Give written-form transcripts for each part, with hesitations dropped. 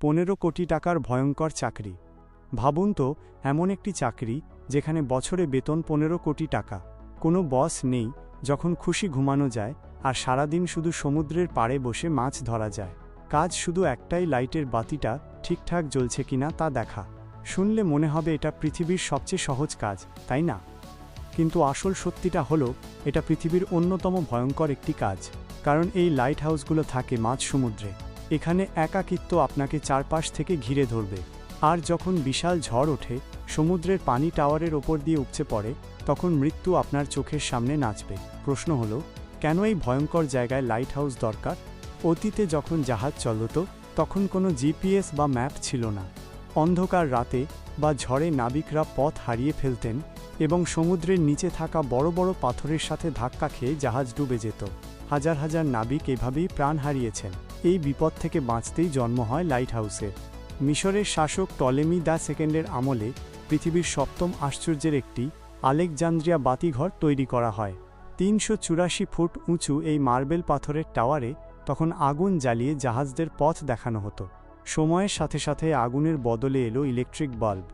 15 কোটি টাকার ভয়ঙ্কর চাকরি। ভাবুন তো, এমন একটি চাকরি যেখানে বছরে বেতন 15 কোটি টাকা, কোনো বস নেই, যখন খুশি ঘুমানো যায়, আর সারাদিন শুধু সমুদ্রের পাড়ে বসে মাছ ধরা যায়। কাজ শুধু একটাই, লাইটের বাতিটা ঠিকঠাক জ্বলছে কিনা তা দেখা। শুনলে মনে হবে এটা পৃথিবীর সবচেয়ে সহজ কাজ, তাই না? কিন্তু আসল সত্যিটা হলো, এটা পৃথিবীর অন্যতম ভয়ঙ্কর একটি কাজ। কারণ এই লাইট হাউসগুলো থাকে মাঝ সমুদ্রে। এখানে একাকিত্ব আপনাকে চারপাশ থেকে ঘিরে ধরবে। আর যখন বিশাল ঝড় ওঠে, সমুদ্রের পানি টাওয়ারের ওপর দিয়ে উপচে পড়ে, তখন মৃত্যু আপনার চোখের সামনে নাচবে। প্রশ্ন হলো, কেন এই ভয়ঙ্কর জায়গায় লাইট হাউস দরকার? অতীতে যখন জাহাজ চলত, তখন কোনো জিপিএস বা ম্যাপ ছিল না। অন্ধকার রাতে বা ঝড়ে নাবিকরা পথ হারিয়ে ফেলতেন, এবং সমুদ্রের নিচে থাকা বড় বড় পাথরের সাথে ধাক্কা খেয়ে জাহাজ ডুবে যেত। হাজার হাজার নাবিক এভাবেই প্রাণ হারিয়েছেন। এই বিপদ থেকে বাঁচতেই জন্ম হয় লাইট হাউসের। মিশরের শাসক টলেমি দ্য সেকেন্ডের আমলে পৃথিবীর সপ্তম আশ্চর্যের একটি, আলেকজান্দ্রিয়া বাতিঘর তৈরি করা হয়। 384 ফুট উঁচু এই মার্বেল পাথরের টাওয়ারে তখন আগুন জ্বালিয়ে জাহাজদের পথ দেখানো হতো। সময়ের সাথে সাথে আগুনের বদলে এলো ইলেকট্রিক বাল্ব,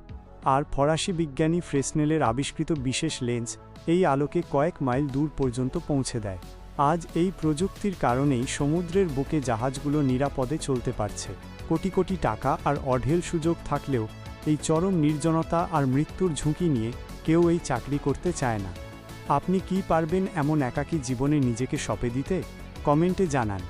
আর ফরাসি বিজ্ঞানী ফ্রেসনেলের আবিষ্কৃত বিশেষ লেন্স এই আলোকে কয়েক মাইল দূর পর্যন্ত পৌঁছে দেয়। আজ এই প্রযুক্তির কারণেই সমুদ্রের বুকে জাহাজগুলো নিরাপদে চলতে পারছে। কোটি কোটি টাকা আর অঢেল সুযোগ থাকলেও এই চরম নির্জনতা আর মৃত্যুর ঝুঁকি নিয়ে কেউ এই চাকরি করতে চায় না। আপনি কি পারবেন এমন একাকী জীবনে নিজেকে সঁপে দিতে? কমেন্টে জানান।